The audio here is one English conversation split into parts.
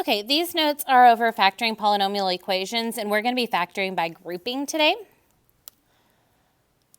Okay, these notes are over factoring polynomial equations, and we're going to be factoring by grouping today.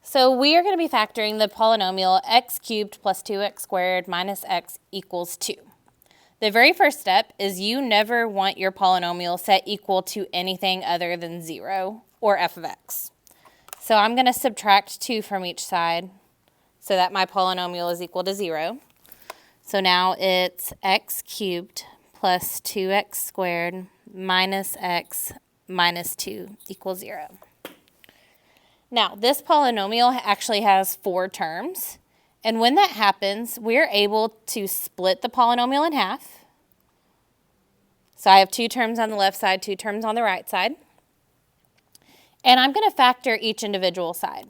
So we are going to be factoring the polynomial x cubed plus 2x squared minus x equals 2. The very first step is you never want your polynomial set equal to anything other than 0 or f of x. So I'm going to subtract 2 from each side so that my polynomial is equal to 0. So now it's x cubed plus 2x squared minus x minus 2 equals 0. Now, this polynomial actually has 4 terms, and when that happens, we're able to split the polynomial in half. So I have 2 terms on the left side, 2 terms on the right side, and I'm going to factor each individual side.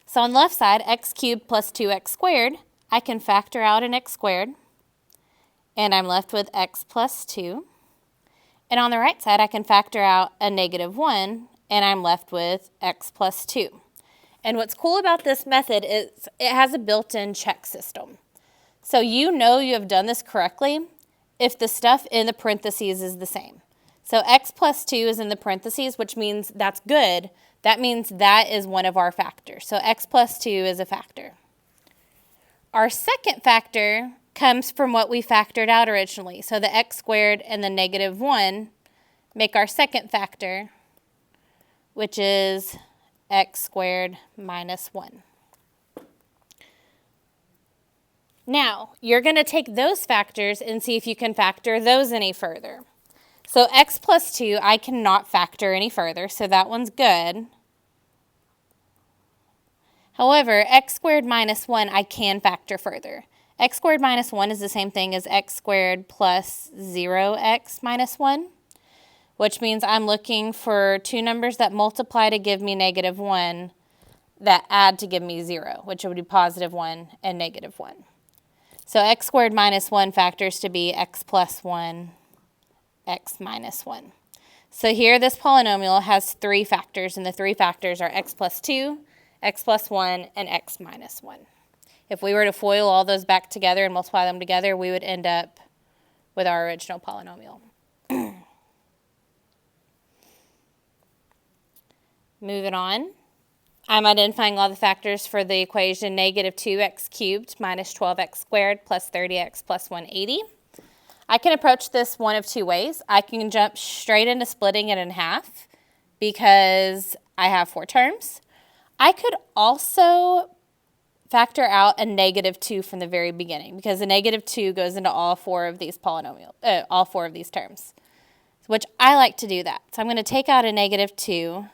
So on the left side, x cubed plus 2x squared, I can factor out an x squared, and I'm left with x plus 2. And on the right side, I can factor out a negative 1, and I'm left with x plus 2. And what's cool about this method is it has a built-in check system. So you know you have done this correctly if the stuff in the parentheses is the same. So x plus 2 is in the parentheses, which means that's good. That means that is one of our factors. So x plus 2 is a factor. Our second factor comes from what we factored out originally. So the x squared and the negative 1 make our second factor, which is x squared minus 1. Now, you're going to take those factors and see if you can factor those any further. So x plus 2, I cannot factor any further, so that one's good. However, x squared minus 1, I can factor further. X squared minus 1 is the same thing as x squared plus 0x minus 1. Which means I'm looking for 2 numbers that multiply to give me negative 1 that add to give me 0, which would be positive 1 and negative 1. So x squared minus 1 factors to be x plus 1, x minus 1. So here this polynomial has 3 factors, and the 3 factors are x plus 2, x plus 1, and x minus 1. If we were to FOIL all those back together and multiply them together, we would end up with our original polynomial. Moving on, I'm identifying all the factors for the equation negative 2x cubed minus 12x squared plus 30x plus 180. I can approach this one of 2 ways. I can jump straight into splitting it in half because I have 4 terms. I could also factor out a negative 2 from the very beginning because a negative 2 goes into all 4 of these all 4 of these terms, which I like to do that. So I'm going to take out a negative 2.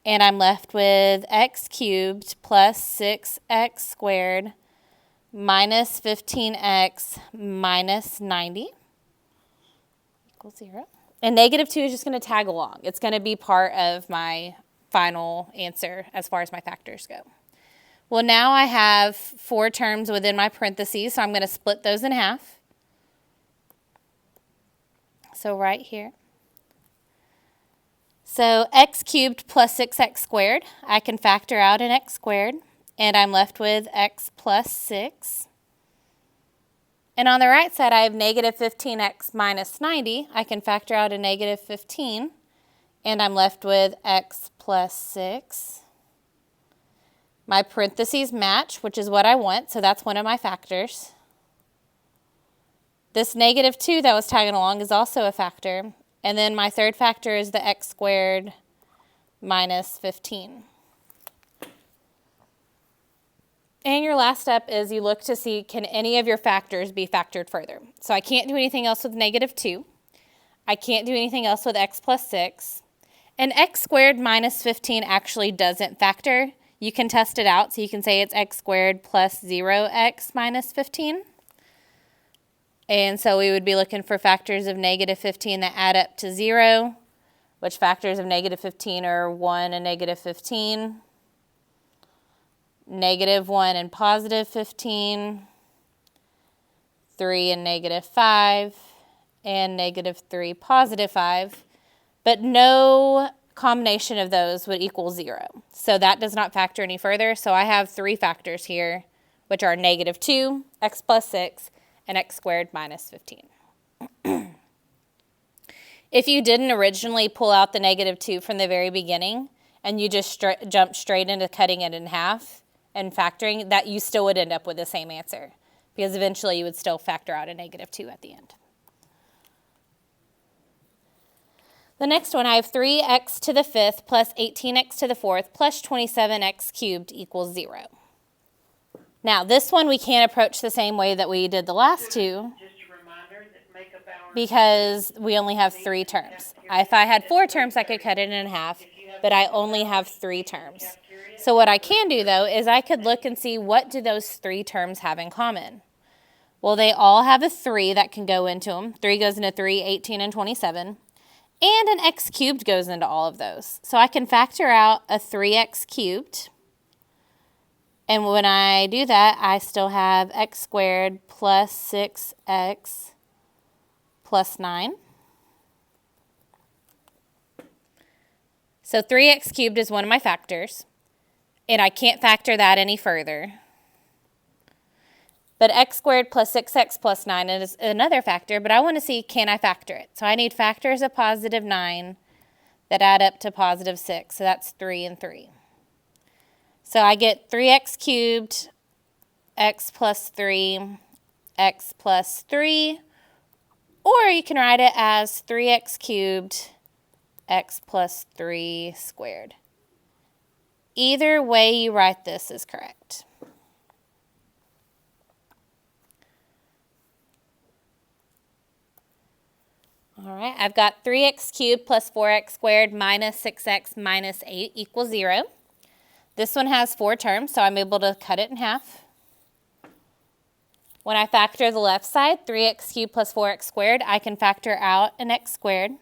And I'm left with x cubed plus 6x squared minus 15x minus 90 equals 0. And negative 2 is just going to tag along. It's going to be part of my final answer as far as my factors go. Well, now I have 4 terms within my parentheses, so I'm going to split those in half. So right here. So x cubed plus 6x squared, I can factor out an x squared, and I'm left with x plus 6. And on the right side, I have negative 15x minus 90. I can factor out a negative 15, and I'm left with x plus 6. My parentheses match, which is what I want, so that's one of my factors. This negative 2 that was tagging along is also a factor. And then my third factor is the x squared minus 15. And your last step is you look to see, can any of your factors be factored further? So I can't do anything else with negative 2. I can't do anything else with x plus 6. And x squared minus 15 actually doesn't factor. You can test it out. So you can say it's x squared plus 0x minus 15. And so we would be looking for factors of negative 15 that add up to 0, which factors of negative 15 are 1 and negative 15, negative 1 and positive 15, 3 and negative 5, and negative 3 positive 5. But no combination of those would equal 0. So that does not factor any further. So I have 3 factors here, which are negative 2, x plus 6, and x squared minus 15. If you didn't originally pull out the -2 from the very beginning and you just jumped straight into cutting it in half and factoring, that you still would end up with the same answer because eventually you would still factor out a -2 at the end. The next one, I have 3x to the 5th plus 18x to the 4th plus 27x cubed equals 0. Now, this one we can't approach the same way that we did the last two because we only have 3 terms. If I had 4 terms, I could cut it in half, but I only have 3 terms. So what I can do, though, is I could look and see what do those 3 terms have in common. Well, they all have a 3 that can go into them. 3 goes into 3, 18, and 27. And an x cubed goes into all of those. So I can factor out a 3x cubed. And when I do that, I still have x squared plus 6x plus 9. So 3x cubed is one of my factors. And I can't factor that any further. But x squared plus 6x plus 9 is another factor, but I want to see, can I factor it? So I need factors of positive 9 that add up to positive 6. So that's 3 and 3. So I get 3x cubed, x plus 3, x plus 3. Or you can write it as 3x cubed, x plus 3 squared. Either way you write this is correct. All right, I've got 3x cubed plus 4x squared minus 6x minus 8 equals 0. This one has 4 terms, so I'm able to cut it in half. When I factor the left side, 3x cubed plus 4x squared, I can factor out an x squared.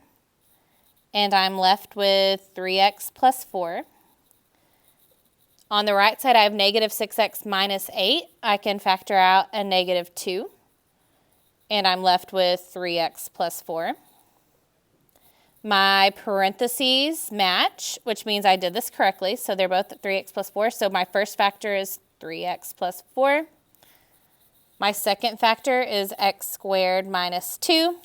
And I'm left with 3x plus 4. On the right side, I have negative 6x minus 8. I can factor out a negative 2. And I'm left with 3x plus 4. My parentheses match, which means I did this correctly. So they're both 3x plus 4. So my first factor is 3x plus 4. My second factor is x squared minus 2.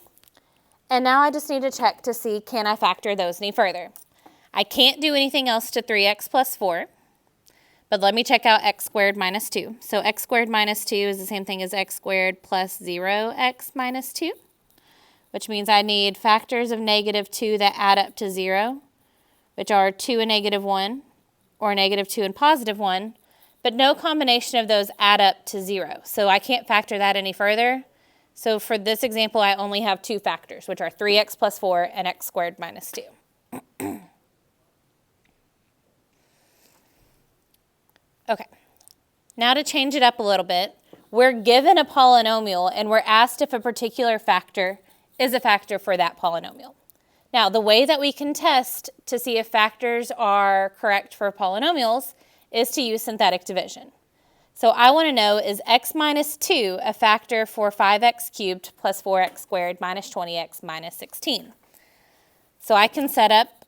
And now I just need to check to see, can I factor those any further? I can't do anything else to 3x plus 4. But let me check out x squared minus 2. So x squared minus 2 is the same thing as x squared plus 0x minus 2. Which means I need factors of negative 2 that add up to 0, which are 2 and negative 1, or negative 2 and positive 1, but no combination of those add up to 0. So I can't factor that any further. So for this example, I only have 2 factors, which are 3x plus 4 and x squared minus 2. Okay, now to change it up a little bit, we're given a polynomial and we're asked if a particular factor is a factor for that polynomial. Now, the way that we can test to see if factors are correct for polynomials is to use synthetic division. So I want to know, is x minus 2 a factor for 5x cubed plus 4x squared minus 20x minus 16? So I can set up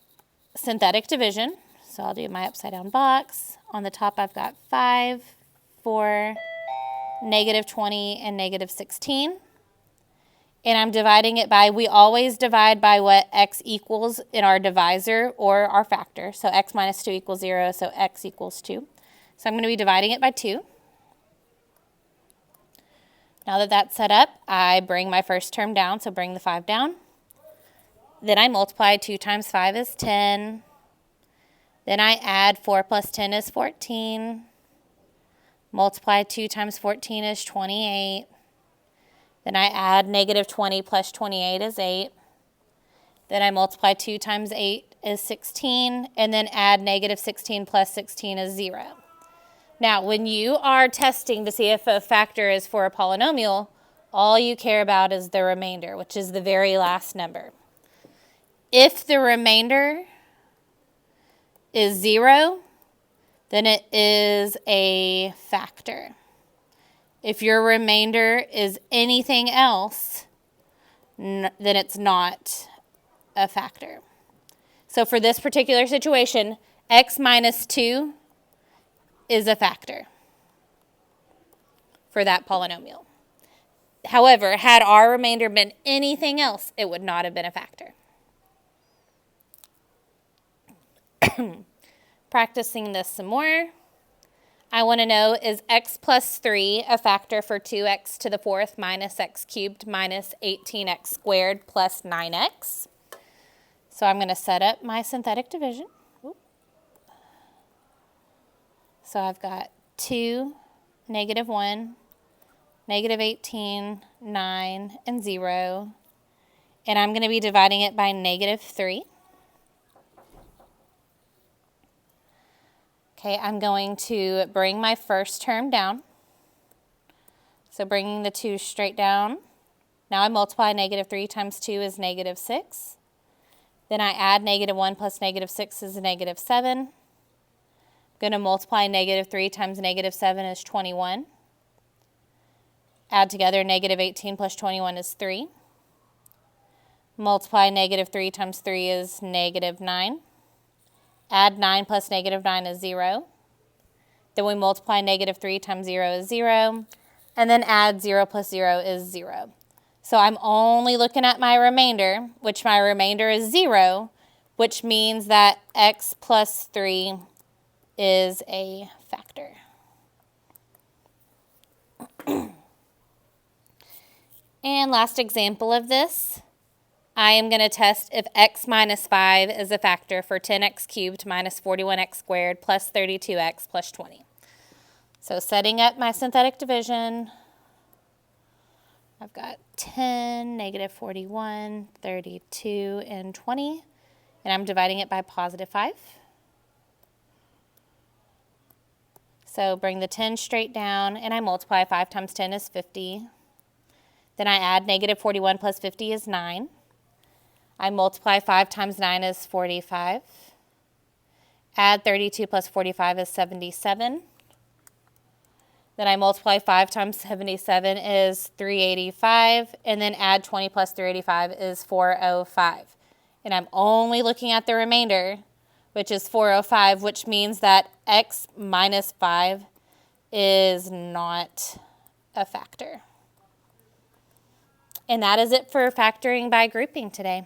synthetic division. So I'll do my upside down box. On the top, I've got 5, 4, negative 20, and negative 16. And I'm dividing it by, we always divide by what x equals in our divisor or our factor. So x minus 2 equals 0, so x equals 2. So I'm going to be dividing it by 2. Now that that's set up, I bring my first term down, so bring the 5 down. Then I multiply 2 times 5 is 10. Then I add 4 plus 10 is 14. Multiply 2 times 14 is 28. Then I add negative 20 plus 28 is 8. Then I multiply 2 times 8 is 16. And then add negative 16 plus 16 is 0. Now, when you are testing to see if a factor is for a polynomial, all you care about is the remainder, which is the very last number. If the remainder is 0, then it is a factor. If your remainder is anything else, then it's not a factor. So for this particular situation, x minus 2 is a factor for that polynomial. However, had our remainder been anything else, it would not have been a factor. Practicing this some more. I want to know, is x plus 3 a factor for 2x to the fourth minus x cubed minus 18x squared plus 9x? So I'm going to set up my synthetic division. So I've got 2, negative 1, negative 18, 9, and 0. And I'm going to be dividing it by negative 3. Okay, I'm going to bring my first term down. So bringing the 2 straight down. Now I multiply negative 3 times 2 is negative 6. Then I add negative 1 plus negative 6 is negative 7. I'm going to multiply negative 3 times negative 7 is 21. Add together negative 18 plus 21 is 3. Multiply negative 3 times 3 is negative 9. Add 9 plus negative 9 is 0. Then we multiply negative 3 times 0 is 0. And then add 0 plus 0 is 0. So I'm only looking at my remainder, which my remainder is 0, which means that x plus 3 is a factor. And last example of this, I am going to test if x minus 5 is a factor for 10x cubed minus 41x squared plus 32x plus 20. So setting up my synthetic division, I've got 10, negative 41, 32, and 20, and I'm dividing it by positive 5. So bring the 10 straight down, and I multiply 5 times 10 is 50. Then I add negative 41 plus 50 is 9. I multiply 5 times 9 is 45. Add 32 plus 45 is 77. Then I multiply 5 times 77 is 385. And then add 20 plus 385 is 405. And I'm only looking at the remainder, which is 405, which means that x minus 5 is not a factor. And that is it for factoring by grouping today.